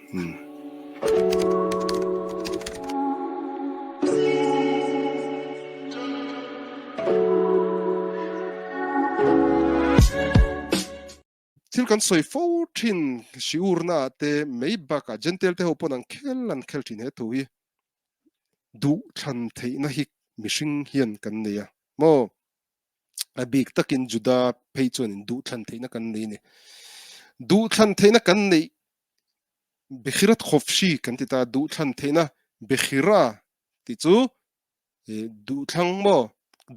thil kan soi fo thin shiurna te meibaka gentle te hopon an khel thin he thu hi du than theina hi mishing hian kan neya mo a big takin juda phei chon du than theina kan nei ni du than theina kan nei bekhirat khofshi kan ti ta du than theina bekhira ti chu du thang mo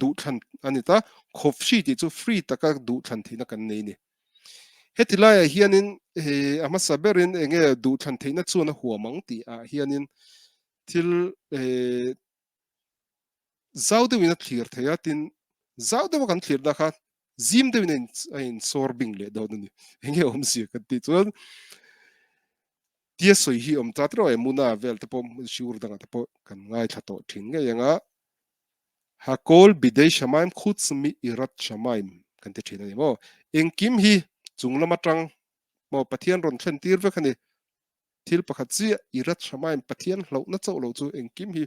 du than anita khofshi ti chu free taka du than theina kan nei ni hetilaya hianin ama saberin enge du than theina chuna huamang ti a hianin thil zaude wina clear thaya tin zaude wa kan clear da kha zim de wina in sorbing le do ni enge om si ka ti chuan tia soi hi om tatro emuna vel te pom shur da ta po kan ngai thato thin nge yanga hakol bidei shamaim khuts mi irat shamaim kan te thina ni mo engkim hi chunglama tang mo pathian ron thlen tir ve khani thil pakhat chi irat shamaim pathian hlo na chaw lo chu engkim hi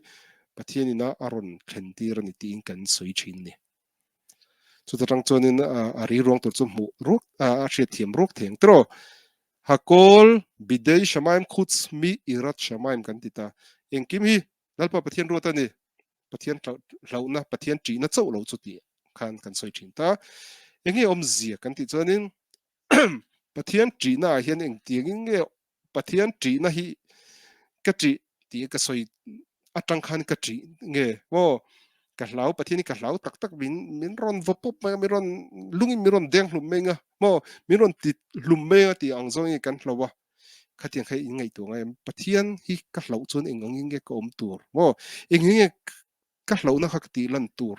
pathianina aron thlen tir ni ti kan soi thin ni chu ta tang chonin a ri rong tur chu mu ruk a hriat thiam ruk theng tro hakol bidei shamaim khuts mi irat shamaim kan ti ta engkim hi lalpa pathian ro ta ni pathian hlo na pathian tri na chaw lo chu ti khan kan soi thin ta engi om zia kan ti chonin pathian tri na hian eng tiang nge pathian tri na hi ka tri ti ka soi atang khan ka tri nge wo ka hlau pathian ni ka hlau tak tak min ron vopop ma mi ron lungi mi ron deng hlum menga mo mi ron ti hlum menga ti ang zong kan hlowa khatiang khai ngai tu ngai pathian hi ka hlau chun engong nge ka om tur mo engenge ka hlau na khak ti lan tur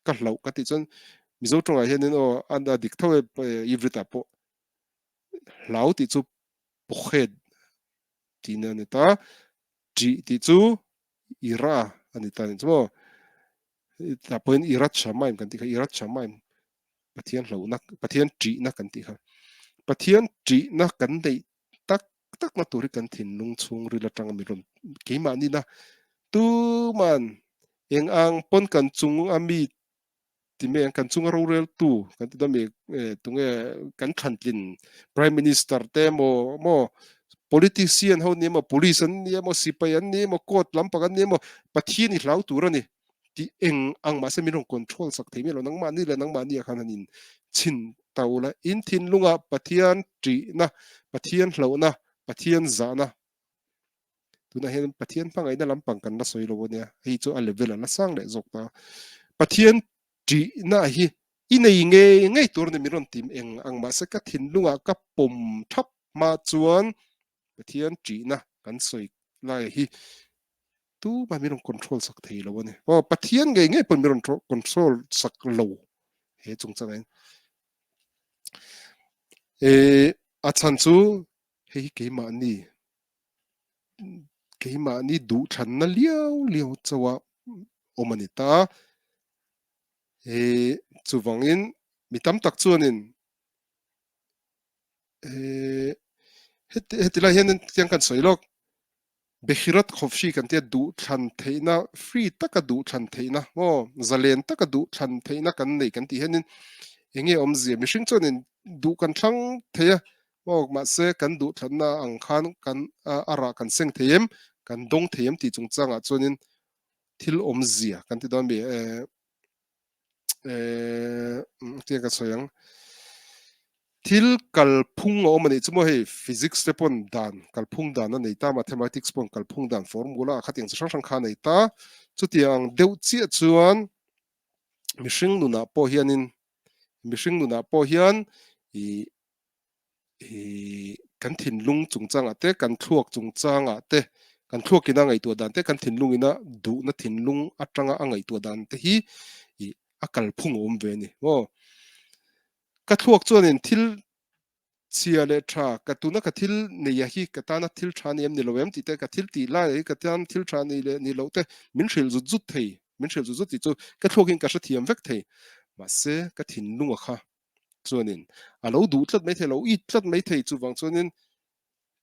ka hlau ka ti chun mizo tonga hianin o anda dik thawe ivrita po hlau ti chu pokhet tina ni ta tri ti chu ira ani ta ni chu ta point irat shamaim kan ti kha irat shamaim pathian hlo na pathian tri na kan ti kha pathian tri na kan dei tak tak na turi kan thin lung chung ri la tang mi ron ke ma ni na tu man eng ang pon kan chung ami ti me kan chung ro rel tu kan ti da me tunge kan than tin prime minister te mo politician ho ni mo police an ni mo sipai an ni mo court lampak an ni mo pathian ni hlau tur ani ti eng ang ma se mi rong control sak thei mi lo nang ma ni le nang ma ni khan anin chin taula in thin lunga pathian tri na pathian hlo na pathian za na tuna hen pathian pangai na lampang kan na soi lo nia hi chu a level la sang le zok ta pathian tri na hi inei nge tur ni mi ron tim eng ang ma se ka thin lunga ka pom thap ma chuan pathian tri na kan soi lai hi tu ma mi ron control sak thei lo ne o pathian nge pon mi ron control sak lo he chung chang a chan chu hei ke ma ni du than na liao chawa omanita chuwangin mitam tak chuanin hetila hian tiang kan soilok bekhirat khofshi kan te du than theina free taka du than theina mo zalen taka du than theina kan nei kan ti henin enge om zia mishing chuanin du kan thang theya mo ma se kan du than na ang khan kan ara kan seng theyem kan dong theyem ti chung changa chuanin thil om zia kan ti don be tiang ka soyang thil kalphung o mani chumo hei physics te pon dan kalphung dan na nei ta mathematics pon kalphung dan formula khating chi sang kha nei ta chutiang deuh chi chuan mihring nuna po hianin mihring nuna po hian i kan thin lung chung changa te kan thuak chung changa te kan thuak ina ngai tu dan te kan thin lung ina du na thin lung atanga angai tu dan te hi i akal phung om ve ni mo ka thuak chuanin thil chia le tha ka tuna ka thil nei hi ka tana thil tha ni em ni loem ti te ka thil ti la ei ka tan thil tha ni le ni lo te min hril zu zut thei min hril zu zut ti chu ka thuakin ka hra thiam vek thei ma se ka thin lunga kha chuanin a lo du tlat mai thei lo i tlat mai thei chu wang chuanin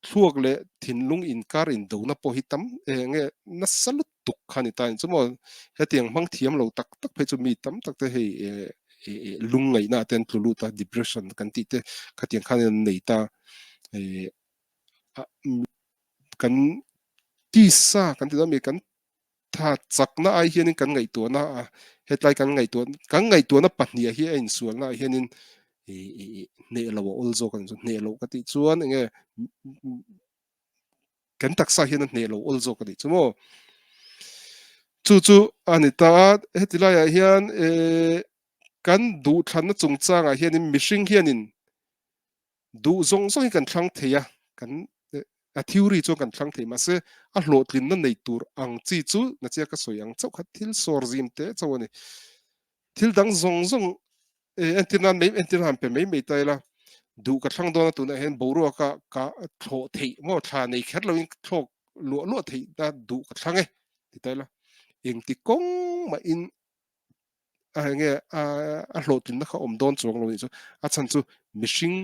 thuốc lệ thìn lung in car in do na po hi tam nghe na salut tuk khani ta chu mo he tiang mang thiam lo tak tak phe chu mi tam tak te he lung ngai na ten tulu ta depression kan ti te khatiang khan nei ta kan ti sa kan ti da mi kan tha chak na ai hian kan ngai to na hetlai kan ngai to na pahnia hi ein sual na hian ne lo ol zo kan ne lo ka ti chuan nge kan taksa hian ne lo ol zo ka ti chu mo chu ani ta hetilai a hian kan du than na chung chang a hian mishing hian in du zong zong kan thlang theya kan a theory chu kan thlang thei ma se a hlotlin na nei tur ang chi chu na chia ka soyang chau khat thil sor zim te chawani thil dang zong zong antinan mai antinan pe mai mai tai la du ka thlang do na tu na hen boru ka tho thei mo tha nei khat lo in thok lo thei da du ka thlang e ti tai la eng ti kong ma in a nge a hlotlin na kha om don chuang lo ni chu a chan chu mishing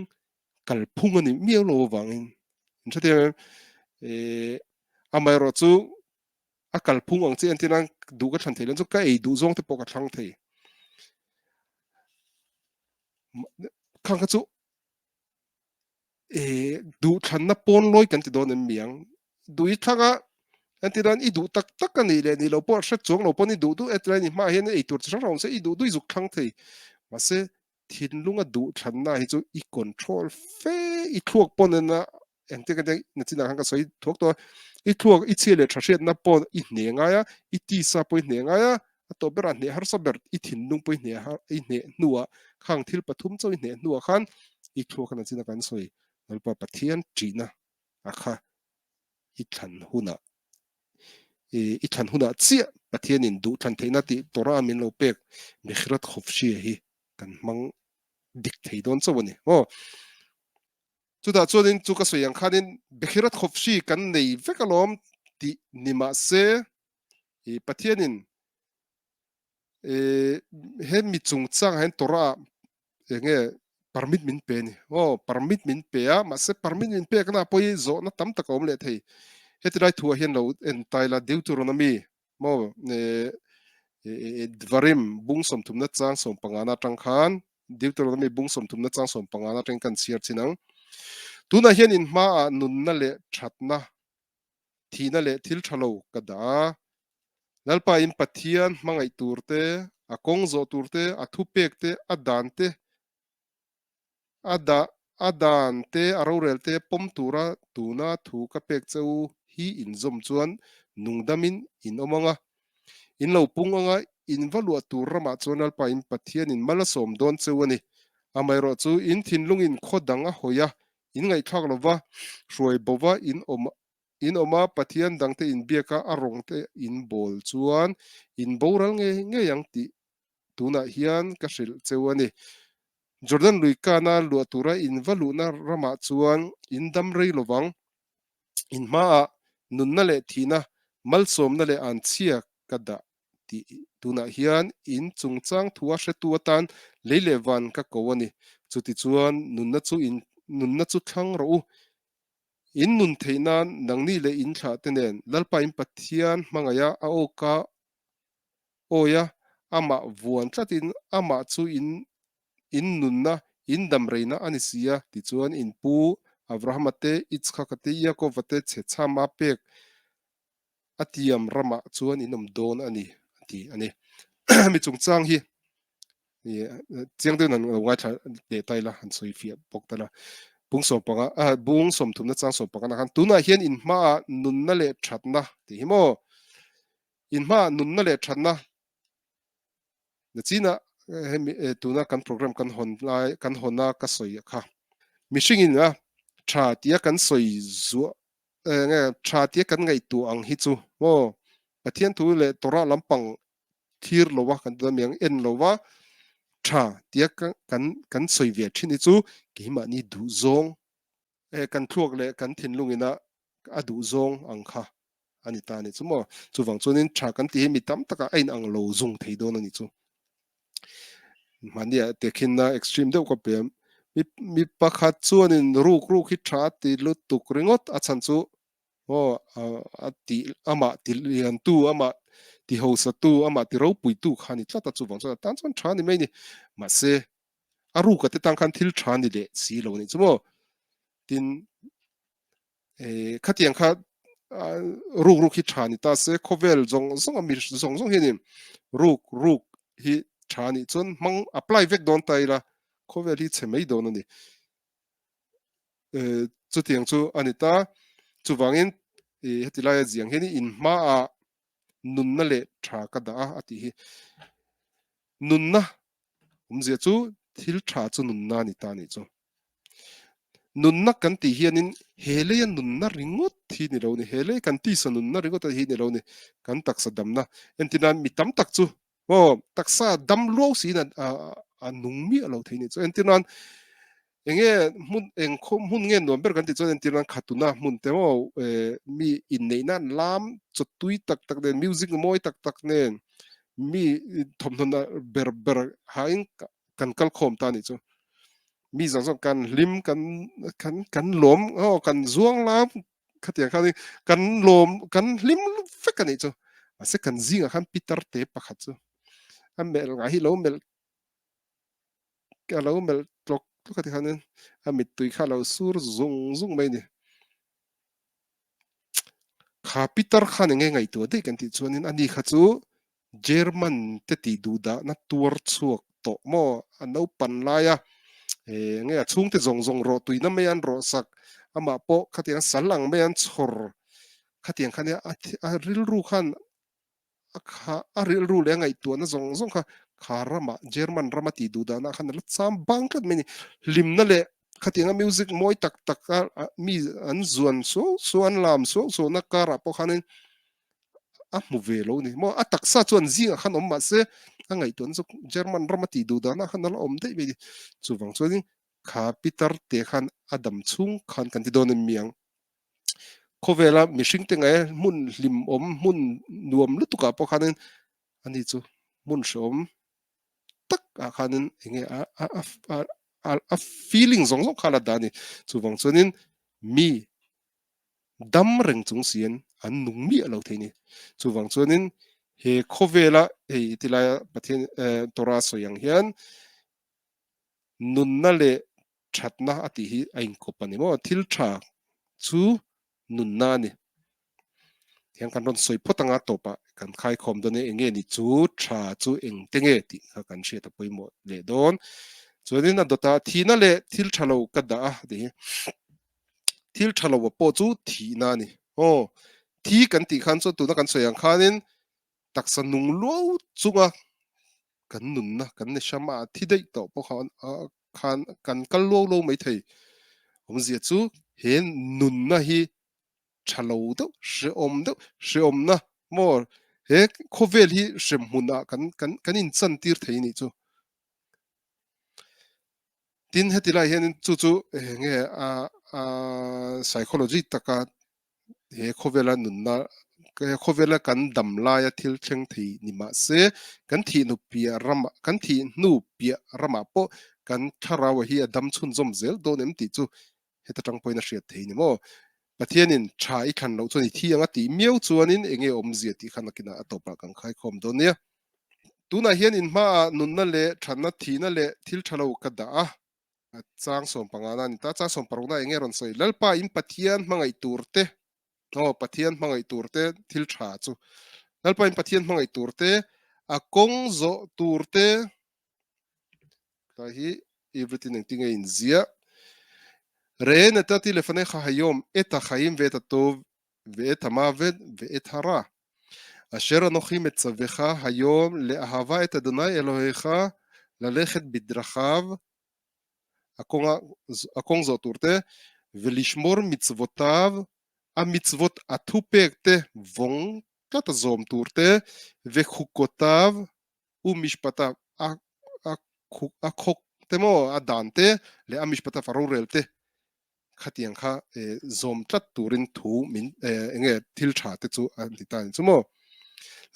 kal phung ani mielo lo wangin chate amai ro chu a kal phung ang chi antinan du ka than thei lan chu ka ei du zong te po ka thlang thei khang ka chu du than na pon loi kan ti don en miang du I thanga antinan I du tak tak kan ni le ni lo por sha chong lo pon I du etlan ni ma hian ei tur cha rong se I du zuk thlang thei ma se thin lunga du than na hi chu I control fe I thuak pon na eng te kan na china hang ka soi thuak to I thuak I chele tha hriat na pon I hne nga ya I ti sa po hne nga ya to bera hne har sa ber I thin lung po hne ha I hne nuwa khang thil pathum chaw hne nuwa khan I thuak na china kan soi nalpa pathian china akha I than huna I than huna chia pathian in du than theina ti tora min lo pek mihrat khofshi hi kan mang dik thei don chawani o chuda chuanin chu ka soyang khanin bekhirat khofshi kan nei vekalom ti nima se pathianin he mi chung chang hen tora nge permit min pe ni permit min pe a ma se permit min pe kana poi zo na tam ta kom le thei hetilai thua hian lo en taila deuteronomy mo dvarim bung som thumna chang som pangana tang khan deuteronomy bung som thumna chang som pangana tang kan siar chinang tuna hian in ma a nun na le thatna thina le thil thalo kada lalpa in pathian mangai turte a kong zo turte a thu pekte a dante ada adan te arorel te pom tura tuna thu ka pek cheu hi in zom chuan nungdamin in omanga in lo punganga in valua turama chuan alpa in pathian in mala som don cheuani amai ro chu in thinlung in khodanga hoya in ngai thak lova roi bova in oma pathian dangte in biaka arong te in bol chuan in boral nge yang ti tuna hian ka hril cheuani Jordan lui kana lu tura in valu na rama chuan in dam rei lovang in ma nun na le thina mal som na le an chia kada ti tuna hian in chungchang thuwa hretua tan leile van ka kowani chuti chuan nun na chu thlang ro in nun theina nangni le in tha tenen lalpa in pathian mangaya a oka oya ama vuan tlatin ama chu in nunna in damreina anisia ti chuan in pu Abraham ate Ichhak ate Yaakov ate che chama pek atiam rama chuan inom don ani ti ani mi chung chang hi chiang de nan wa tha de tai la han soi fi pok ta la bung som panga bung som thum na chang som panga na han tuna hian in ma nun na le thatna ti himo in ma nun na le thatna na china tuna kan program kan hon lai kan hona ka soi kha mishing in a tha tia kan soi zu nge tha tia kan ngai tu ang hi chu mo pathian tu le tora lampang thir lowa kan da miang en lowa tha tia kan soi ve thin chu ki ma ni du zong kan thuak le kan thin lungina a du zong ang kha ani ta ni chu mo chu wang chunin tha kan ti mi tam taka ain ang lo zung thei don ani chu mania te khin na extreme deuh ka pem mi pakhat chuanin ruk hi tha ti lu tuk ringot a chan chu a ti ama ti lian tu ama ti ho sa tu ama ti ro pui tu khani tlata chu bang chu tan chuan tha ni mai ni ma se a ru ka te tang khan thil tha ni le si lo ni chu mo tin khatiang kha ruk hi tha ni ta se khovel zong zong mi zong zong hi ni ruk hi tha ni chuan mang apply vek don tai la khovel hi chemei don ni chu tiang chu anita chu wangin hetilai ziang heni in ma a nun na le tha ka da a ti hi nun na umzia chu thil tha chu nun na ni ta ni chu nun na kan ti hianin hele ya nun na ringot thi ni lo ni hele kan ti sa nun na ringot hi ni lo ni kan tak sa dam na entina mi tam tak chu taksa dam lo si na a nung mi lo the ni chu entina enge mun eng khom hun nge nomber kan ti chu entina khatuna mun te mo mi in nei na lam chu tui tak tak den music moi tak tak nen mi thom thon na ber hain kan kal khom ta ni chu mi zong zong kan lim kan lom kan zuang lam khatia khani kan lom kan lim fek kan ni chu ase kan zinga khan pitar te pakhat chu am mel nga hi lo mel ka lo mel tlok khati khanin amit tui kha lo sur zung zung mai ni kha pitar khan nge ngai tu de kan ti chuanin ani kha chu German te ti du da na tur chuak to mo anau pan laia nge chung te zong zong ro tui na me an ro sak ama po khatiang salang me an chhor khatiang khania a ril ru khan a kha a ril ru le ngai tu na zong zong kha rama German rama ti du da na khan la cham bang khat me ni lim na le khatiang music moi tak tak mi an zuan so an lam so na kara po khanin a mu ve lo ni mo a taksa chuan zinga khan om ma se a ngai ton chu German ramati du da na khan la om dei be chu wang chuan kha pitar te khan adam chung khan kan ti don miang khovela mishing te ngai mun lim om mun nuam lu tuka po khanin ani chu mun shom tak a khanin enge a feeling zong zong khala dani chu wang chuanin mi dam reng chung sian an nung mi alo theini chu wang chuanin he khovela he tilaya pathian tora soyang hian nun na le thatna ati hi ain kopani mo thil tha chu nun na ni hian kan ron soi photanga topa kan khai khom done enge ni chu tha chu eng tenge ti kha kan she ta poimo le don chuanin a dota thina le thil thalo ka da de thil thalo po chu thina ni thi kan ti khan chu tu na kan soyang khanin taksa nung lo chunga kan nun na kan ne shama thi dei to po khan kan kal lo mai thei om zia chu he nun na hi thalo do she om na mor he khovel hi shem huna kan in chan tir thei ni chu tin hetila hian chu nge a psychology taka he khovela nun na khovela kan dam la ya thil theng thi ni ma se kan thi nu pia rama kan thi nu pia rama po kan tharawa hi adam chun zom zel do nem ti chu heta tang poina hriat thei ni mo pathianin tha I khan lo chuni thi anga ti miau chuanin enge om zia ti khan akina atopa kan khai khom do nia tuna hian in ma nun na le thanna thi na le thil thalo ka da chang som pangana ni ta cha som paruna enge ron soi lalpa in pathian mangai turte pathian hmangai turte thil tha chu lalpain pathian hmangai turte a kong zo turte ta hi everything eng tinga in zia re na ta telefone kha hayom eta khaim ve ta tov ve eta mavet ve et hara אשר אנוכי מצווך היום לאהבה את אדוני אלוהיך ללכת בדרכיו הקונג זאת תורתה ולשמור מצוותיו המצוות התופקte vong kata zom turte ve khukotав ומשפטיו khok temo adante le amishpatav arorelte khatiang kha zom tlat turin thu min enge thil tha te chu an ti tan chumo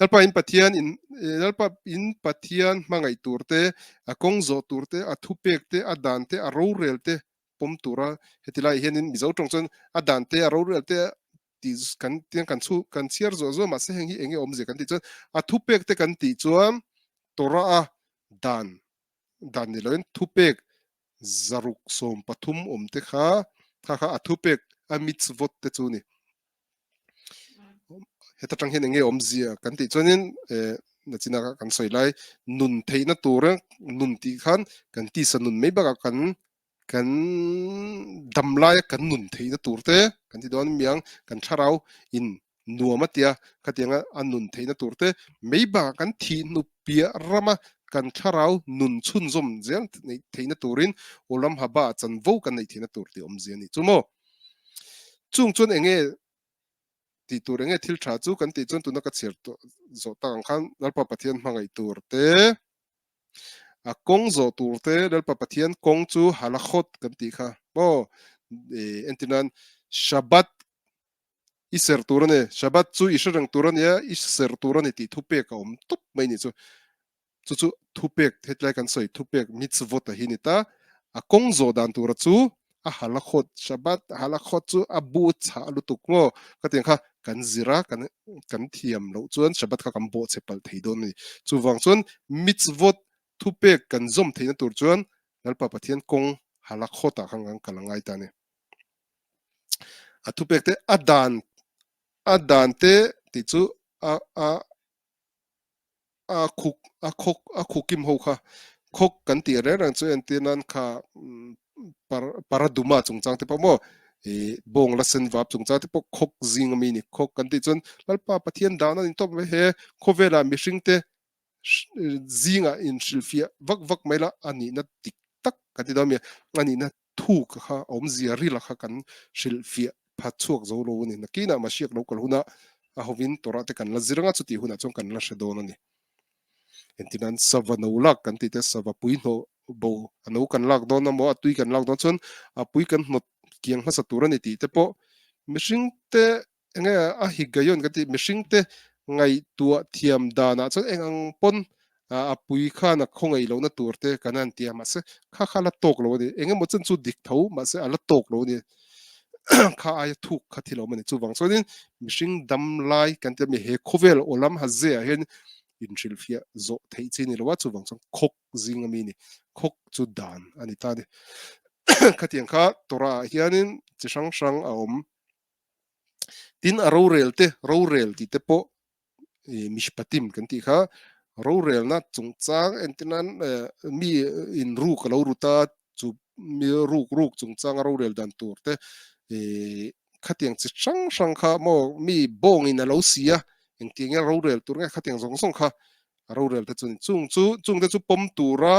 lalpa in pathian in lalpa in pathian mangai turte a kong zo turte a thupek te a dan te a ro rel te pom tura hetilai hianin mizo tong chon a dan te a ro rel te ti kan tiang kan chu kan chiar zo zo ma se hengi enge om je kan ti chon a thupek te kan ti chuan tora a dan dan ni loin thupek zaruk som pathum om te kha kha a thupek a mitzvot te chu ni heta tang hen enge om zia kan ti chuanin na china kan soi lai nun theina tura nun ti khan kan ti sa nun mai ba kan kan dam lai kan nun theina turte kan ti don miang kan tharau in nuama tia katianga an nun theina turte mai ba kan thi nu pia rama kan tharau nun chun zom zel nei theina turin olam haba chan vo kan nei theina turti om zia ni chumo chung chun enge ti tur enge thil tha chu kan ti chon tu na ka cher to zo ta khan lalpa pathian hmangai tur te a kong zo tur te lalpa pathian kong chu halakhot kan ti kha bo entinan shabat iser turane shabat chu isarang turane ya iser turane ti thupe ka om tup mai ni chu chu chu thupek hetlai kan soi thupek mitzvot a hinita a kong zo dan tur chu a halakhot shabat halakhot chu a bu cha lutuk ngo ka tiang kha kan zira kan thiam lo chuan shabat kha kan bo chepal theidon ni chu wang chuan mitzvot thupek kan zom theina tur chuan lalpa pathian kong halakhot a khang kalangai ta ne a thupek te adan te ti chu a a a khukim ho kha khok kan ti re rang chu en tinan kha paraduma chungchang te pamo bong la sen vap chungchang te po khok zing mi ni khok kan ti chon lalpa pathian dana in top he khovela mishing te zinga in shilfia vak vak maila ani na tik tak kan ti dami ani na thu kha om zia ri la kha kan shilfia phachuak zo lo ni nakina ma shiak lo kal huna a hovin tora te kan la ziranga chu ti huna chong kan la shedon ani entinan sava no lak kan ti te sava pui no bo ano kan lak don mo atui kan lak don chon apui kan not kiang hasa turani ti te po mishing te nga a higayon kan ti mishing te ngai tua thiam dana chon engang pon apui khana khongai lo na turte kanan tia ma se kha khala tok lo ni engem mo chen chu dik tho ma se ala tok lo ni kha ai thuk kha thilo mani chu wang chonin mishing dam lai kan te mi he khovel olam ha ze a hen in shilfia zo thei chini lo wa chu wang chong khok zing ami ni khok chu dan ani ta ni khatiang kha tora hianin chi sang sang a om tin a ro rel ti te po mishpatim kan ti kha ro rel na chung chang entinan mi in ru ka lo ruta chu mi ruk chung chang ro rel dan tur te khatiang chi sang sang kha mo mi bong in a lo sia eng tiang ro rel tur nga khatiang zong song kha ro rel te chun chung te chu pom tura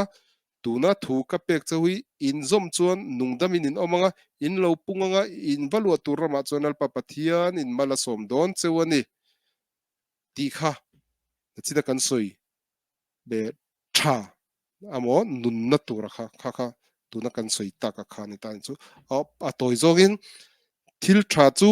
tuna thu ka pek chawi in zom chuan nungdamin in omanga in lo punganga in valua turama chuan alpa pathian in mala som don chewani ti kha china kan soi be tha amo nun na tura kha tuna kan soi ta ka kha ni tan chu a toy zogin thil tha chu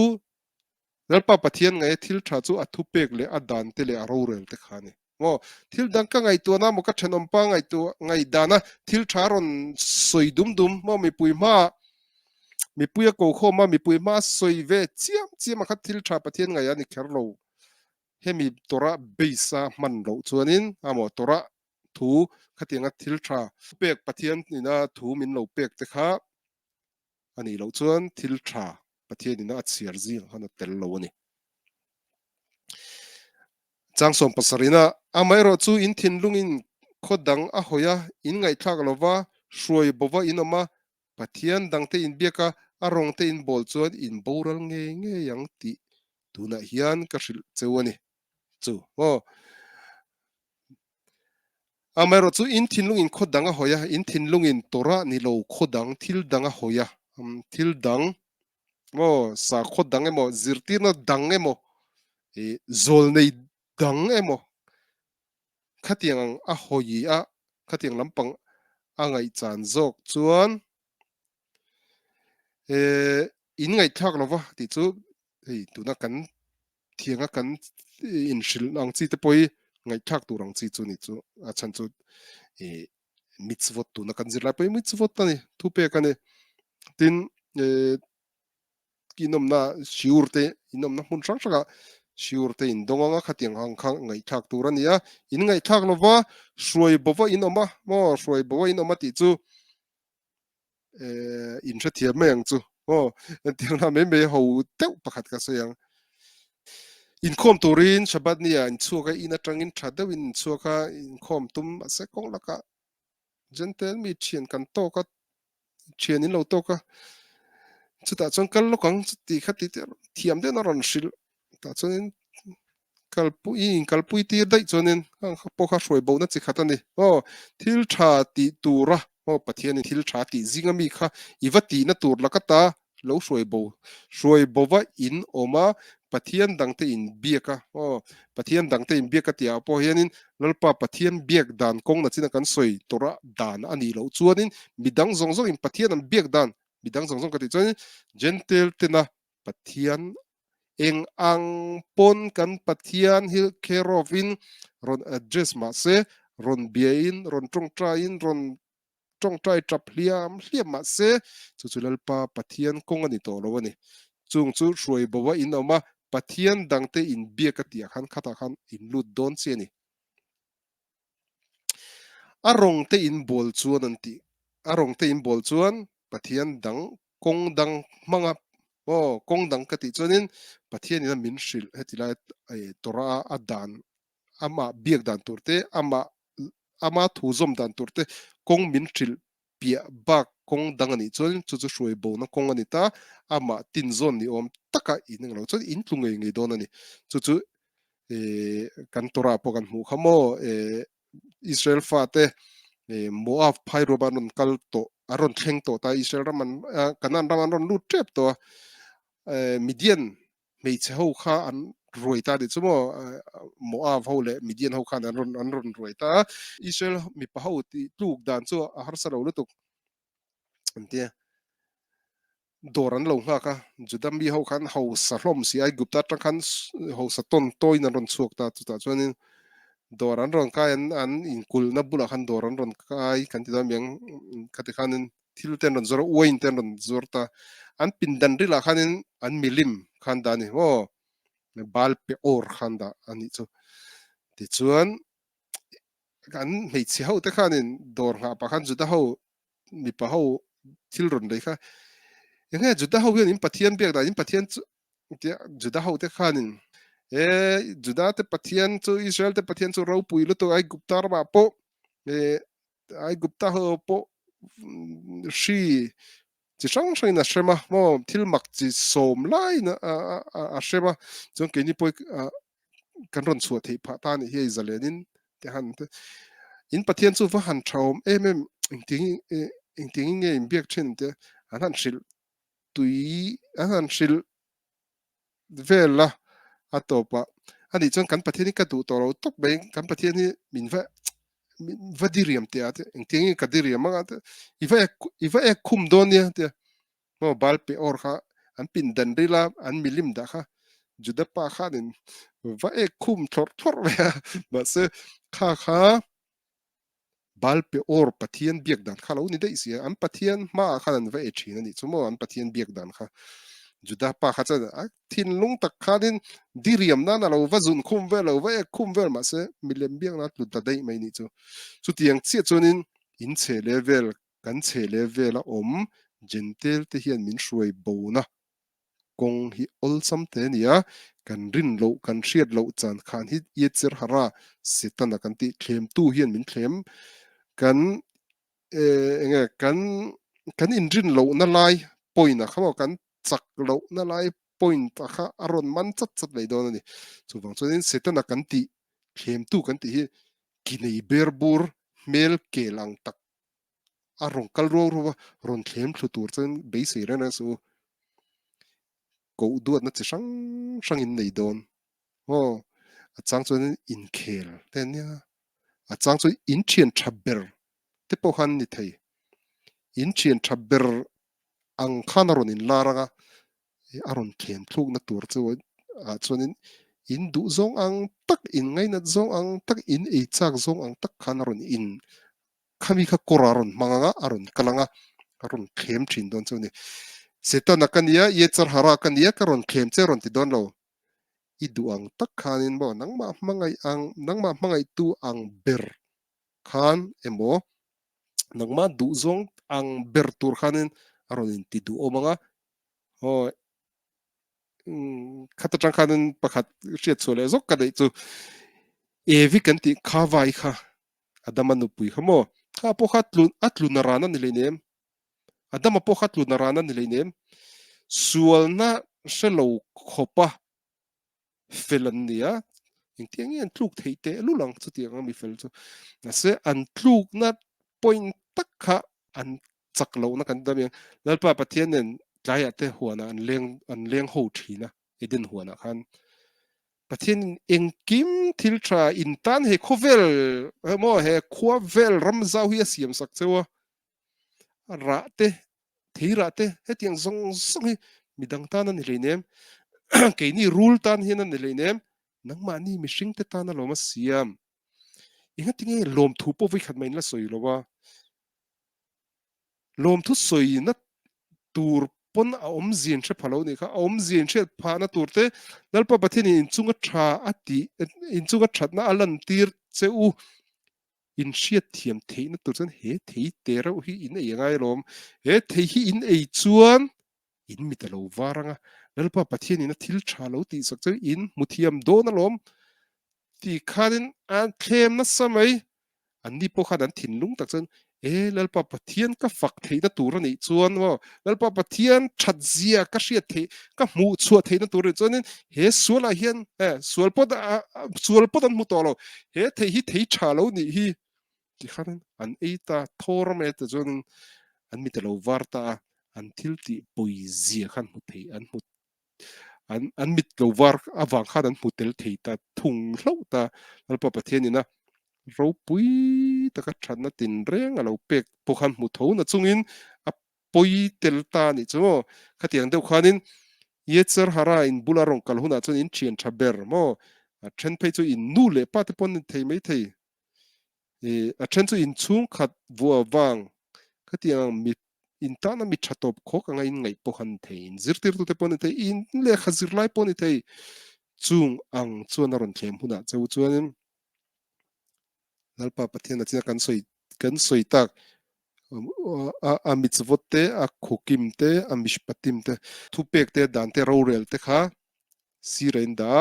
lalpa pathian ngai thil tha chu a thu pek le a dan te le a ro rel te kha ni mo thil dang ka ngai tu na mo ka thenom pa ngai tu ngai dana thil tha ron soi dum mo mi puya ko kho ma mi pui ma soi ve chiam chiam kha thil tha pathian ngai ani kher lo hemi tora beisa man lo chuanin amo tora thu khatinga thil tha pek pathian ina thu min lo pek te kha ani lo chuan thil tha pathian ina a chiar zi hana tel lo ani chang som pasarina amai ro chu in thin lungin khodang a hoya in ngai thak lova shuai bova inoma pathian dangte in biaka arong te in bol chuan in boral nge yang ti tuna hian ka hril cheuani chu o amero chu in thinlung in khodang a hoya in thinlung in tora ni lo khodang thil dang a hoya thil dang mo sa khodang emo zirtina dang emo zol nei dang emo khatiang a hoyi a khatiang lampang angai chan zok chuan in ngai thak lova ti chu tuna kan thianga kan in shil ang chi te poi ngai thak tu rang chi chu ni chu a chan chu e mitzvot tu na kan zirla poi mitzvot ta ni thu pe kan ni tin e inom na shiurte inom na hun sang sanga shiurte in donga khatiang hang khang ngai thak tu rania in ngai thak lova shroi bova inoma mo shroi bova inoma ti chu in tha thiam mai ang chu o tiang na me ho teu pakhat ka so yang in khom turin shabat nia in chuka in atangin thada in chuka in khom tum ase kong laka gentle mi chien kan to ka chien in lo to ka chuta chong kal lo kang ti khati thiam de na ron shil ta chunin kalpui tir dai chunin po kha hroi bo na chi khatani o thil tha ti tura o pathian in thil tha ti zinga mi kha iwati na tur lakata lo hroi bo wa in oma pathian dangte in biaka o pathian dangte in biaka tia po hianin lalpa pathian biak dan kong na china kan soi tora dan ani lo chuanin midang zong zong in pathian an biak dan midang zong zong ka ti chuanin gentle tena pathian eng ang pon kan pathian hil kerovin ron address ma se ron biain ron trong train ron trong trai trap hliam hliam ma se chu chu lalpa pathian kong ani to lo ani chung chu hruai bawa in oma pathian dangte in bia ka tia khan khata khan in lut don che ni arong te in bol chuan an ti arong te in bol chuan pathian dang kong dang manga o kong dang ka ti chuanin pathian in min hril hetilai tora adan ama biak dan turte ama thu zom dan turte kong min hril pia bak kong dang ani chuan chu chu hruai bo na kong ani ta ama tin zon ni om taka in lo chuan in tlungei ngei don ani chu chu kan tora po kan mu khamo Israel fa te Moab phai robanon kal to aron thleng to ta Israel raman kanan raman ron lut trep to Midian mei che ho kha an roi ta di chumo Moab ho le Midian ho kha an ron roi ta Israel mi pa ho ti tuk dan chu a har sa lo lutuk antia doran lo nga ka judam bi ho khan ho sa hlom si ai gupta tang khan ho sa ton toy na ron chuak ta chu ta chuanin doran ron kai an in kul na bula khan doran ron kai kan ti da meng khati khanin thil ten ron zor oin ten ron zor ta an pin dan rila khanin an milim khan dani ho bal pe or khan da ani chu ti chuan kan mei chi ho te khanin dor nga pa khan juda ho mi pa ho thil ron dei kha yang he juda ho in pathian bek da in pathian chu juda ho te khanin juda te pathian chu Israel te pathian chu ro pui lu to ai guptar ma po e ai gupta ho po shi chỉ sang sang na shema mo thil mak chi som lai na a shema chong ke ni poi kan ron chu thei pha ta ni he zalenin te han te in pathian chu va han thawm eng ting nge in biak chen te an han shil tui an han shil vela atopa ani chong kan pathian ni ka du to ro tok be kan pathian ni min va diriam te ate eng ting ka diriam ma te iva ek kum donia te mo balpe or kha an pin dan rila an milim da kha juda pa kha din va e kum thor thor ve ba se kha balpe or pathian biak dan kha lo ni dei sia an pathian ma kha an va e thina ni chumo an pathian biak dan kha juda pa kha cha thin lung tak kha din diriam na na lo va zun khum ve lo va e khum ve ma se milem biak na tlu da dei mai ni chu tiang chi chunin in che level kan che level a om gentle te hian min hruai bo na kong hi ol sam te nia kan rin lo kan hriat lo chan khan hi ye cher hara setana kan ti thlem tu hian min thlem kan enge kan in rin lo na lai point a khamo kan chak lo na lai point a kha aron man chat chat lei don ani chuwang chuan setana kan ti thlem tu kan ti hi kinei berbur mel kelang tak arong kal ro ro ron thlem thlu tur chen be sei rena su ko duat na chi sang sang in nei don ho a chang chuan in khel ten ya a chang chu in thian thaber te po han ni thei in thian thaber ang khan ron in laranga aron thlem thluk na tur chu a chuan in du zong ang tak in ngay na zong ang tak in e chak zong ang tak khan aron in kami kha koraron manganga aron kalanga aron khem thin don chuni seta nakania ye char hara kania karon khem che ron ti don lo i du ang tak khanin bo nang ma mangai tu ang ber khan emo nang ma du zong ang ber tur khanin aron in ti du omanga ho khata tang khanin pakhat riat chole zok ka dei chu evi kan ti khawai kha adamanu pui khamo kha po khat lu atlu na rana ni lenem adama po khat lu na rana ni lenem sual na shelo khopa felan nia in tiang en tluk theite lu lang chu tiang mi fel chu na se an tluk na point takha an chaklo na kan dam yang lalpa pathian nen tlaya te huana an leng ho thina edin huana khan pathian engkim thil tra in tan he khovel mo he khovel ramzau hi siam sak chewa ra te thira te hetiang zong zong hi midang tan an leinem ke ni rule tan hin an leinem nang mani mishing te tan lo ma siam inga tinge lom thu po vi khat main la soi lo wa lom thu soi na tur pon a om zin che phalo ni kha om zin che pha na tur te lalpa pathini in chunga tha ati in chunga that na alan tir che u in shiat thiam thei na tur chan he thei te ra hi in e ngai lom he thei hi in e chuan in mi ta lo waranga lalpa pathini na thil tha lo ti sak che in muthiam do na lom ti khanin an thlem na samai an ni po khan an thin lung tak chen e lalpa pathian ka fak thei na tur ni chuan wo lalpa pathian that zia ka hriat thei ka mu chua thei na tur chuan he suala hian sual pot an mu to lo he thei hi thei tha lo ni hi ti khan an eita thor me te chuan an mi te lo warta an thil ti poi zia khan mu thei an mit lo war awang khan an mu tel thei ta thung hlo ta lalpa pathian ina ro pui taka thatna tin reng alo pek pokhan mu tho na chungin a poi tel ta ni chu khatiang deuh khanin yecher hara in bularong kal huna chun in chien thaber mo a then pe chu in nu le pa te pon thei mai thei a then chu in chung khat vua wang khatiang mi in ta na mi thatop kho ka ngai ngai pokhan thei in zirtir tu te pon thei in le khazir lai pon thei chung ang chuan aron thlem huna cheu chuan lalpa pathian achina kan soi tak a mitzvot te a khokim te a mishpatim te thupek te dan te rorel te kha siren da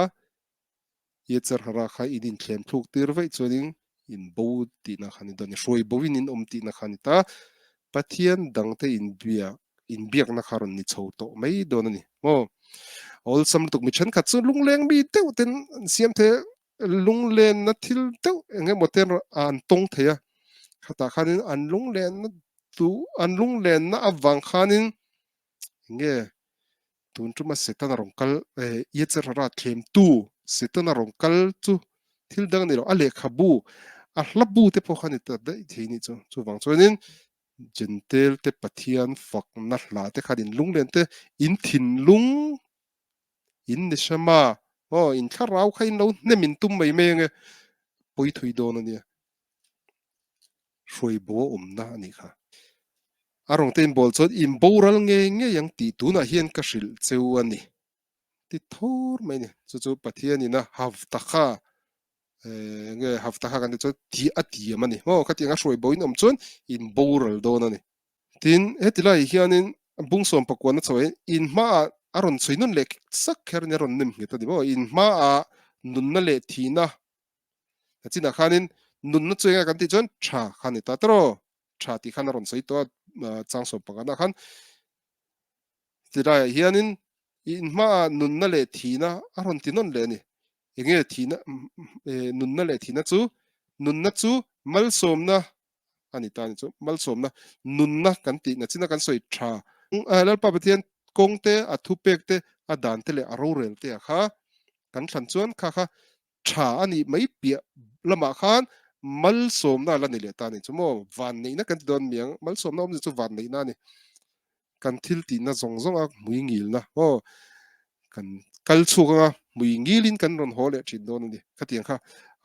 yecher hara kha idin thlem thuk tir vai chuanin in bo ti na khani don roi bowin in om ti na khani ta pathian dang te in biak na kharon ni chho to mai don ani mo ol sam tuk mi chen khat chu lungleng mi te ten siam the lunglen na thil te enge moten an tong theya khata khanin an lunglen na tu an lunglen na awang khanin nge tun chu ma setan rong kal yecher ra thlem tu setan rong kal chu thil dang ni lo ale khabu a hlabu te po khani ta dai theini chu chu wang chuanin gentel te pathian fak na hla te khanin lunglen te in thin lung in ni shama in tharau khain lo nemin tum mai me nge poi thui don ania hroi bo omna ani kha arong ten bol chot in boral nge yang ti tu na hian ka hril cheu ani ti thor mai ni chu chu pathian ina hav takha nge hav takha kan chu ti ati mani ho khati nga hroi boin om chun in boral don ani tin hetilai hianin bung som pakwan na chawe in ma aron choinun lek sak kher ne ron nim ngeta di bo in ma a nun na le thina china khanin nun na chenga kan ti chon tha khani ta tro tha ti khan ron sei to chang so pakana khan tira hianin in ma nun na le thina aron tinon le ni enge thina nun na le thina chu nun na chu mal som na ani ta ni chu mal som na nun na kan ti na china kan soi tha lal pa pathian kong te a thu pek te a dan te le a ro rel te a kha kan than chuan kha kha tha ani mai pia lama khan mal som na la ni le ta ni chu mo van nei na kan don miang mal som na om chu van nei na ni kan thil ti na zong zong a mui ngil na ho kan kal chuka mui ngilin kan ron hole chin don ni khatiang kha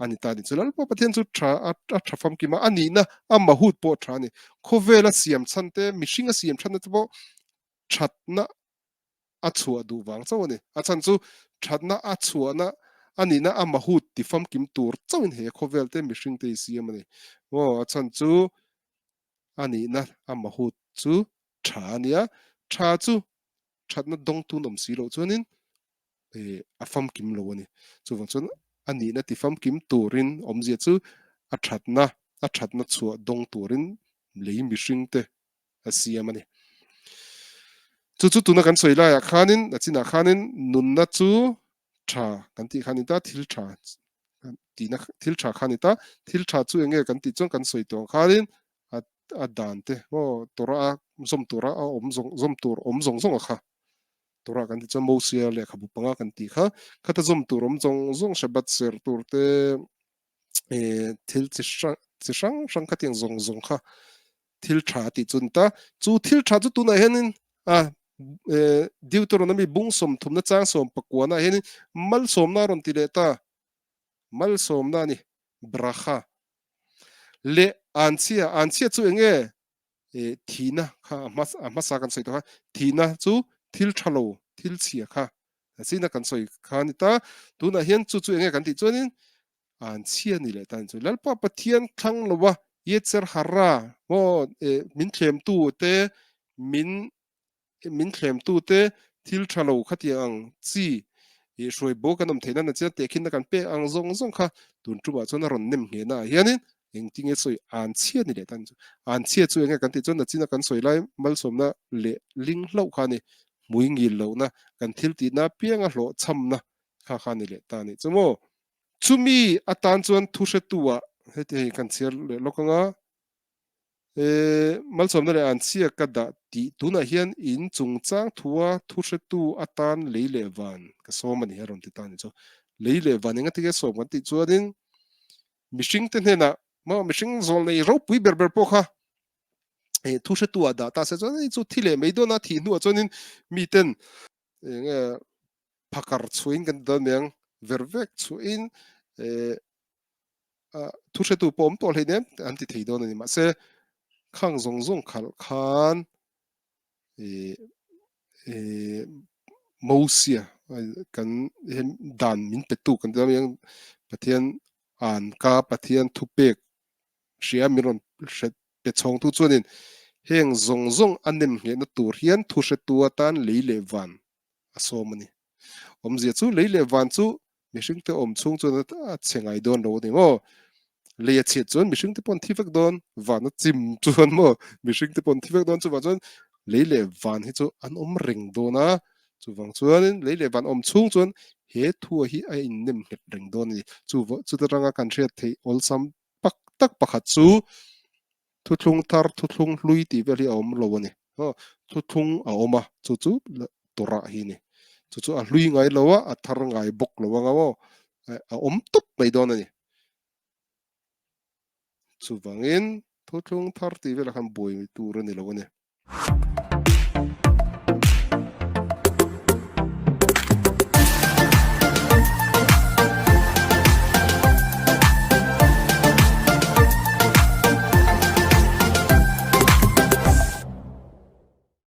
ani ta ni chulal pa pathian chu tha a thafam ki ma ani na amma hut po tha ni khovela siam chante mishinga siam than te po thatna a chua du wang chawni a chan chu thatna a chua na ani na amma hut ti fam kim tur chawin he khovel te mishing te siam ni o a chan chu ani na amma hut chu tha ania tha chu thatna dong tu nom si lo chuanin a fam kim lo ni chu wang chun ani na ti fam kim turin omzia chu a thatna chua dong turin lei mishing te a siam ani chu chu tuna kan soila ya khanin achina khanin nun na chu tha kan ti khanin ta thil tha ti na thil tha khanin ta thil tha chu enge kan ti chong kan soi to khanin a dan te o tora zom tora a om zom tur om zong kha tora kan ti chong mo sia le khabu panga kan ti kha khata zom tur om zong shabat ser tur te thil chi sang kha tiang zong kha thil tha ti chun ta chu thil tha chu tuna henin a Deuteronomy bung som thumna chang som pakwana hen mal som na ron ti le ta mal som na ni braha le anchia chu enge thina kha mas kan soi to ha thina chu thil thalo thil chia kha asina kan soi kha ni ta tuna hian chu enge kan ti chuanin anchia ni le tan chu lalpa pathian thang lowa yetser harra mo min thlem tu te min min thlem tu te thil thalo khatiang chi shroi bo kanom theina na cha te khin na kan pe ang zong kha tun tu ba chona ron nem nge na hianin eng tinge soi an chia ni le tan chu an chia chu enga kan ti chon na china kan soi lai mal som na le ling hlo kha ni mui ngil lo na kan thil ti na pianga hlo cham na kha ni le ta ni chumo chumi atan chuan thu she tuwa hete kan chiar le lokanga mal som na le an chia ka da ti tuna hian in chung chang thua thu she tu atan leile van ka som ani heron ti tan chu leile van nga ti ge som kan ti chuanin mishing te hena ma mishing zol nei ro pui ber po kha thu she tu ada ta se chuan chu thile meido na thi nu chuanin mi ten nge phakar chuin kan da meng vervek chuin thu she tu pom tol heinem an ti thei don ani ma se khang zong khal khan e e mosia kan dan min pe tu kan da yang pathian an ka pathian thu pek ria miron hret pe chong tu chuanin heng zong anem he na tur hian thu hre tu atan leile van asomani omzia chu leile van chu mihring te om chung chu a chengai don ro ni mo leia chet chuan mihring te pon thivek don van a chim chuan mo mihring te pon thivek don chu wa chuan leile van hi chu an om reng dona chu wang chuan leile van om chung chuan he thu hi a in nem het reng don ni chu ta ranga kan thriat thei ol sam pak tak pakhat chu thu thlung tar thu thlung hlui ti veli a om lo ni ho thu thlung a oma chu tora hi ni chu a hlui ngai lowa a thar ngai bok lowa ngawo a om top mai don ni chu wangin thu thlung thar ti vela kan boi tur ni lo ni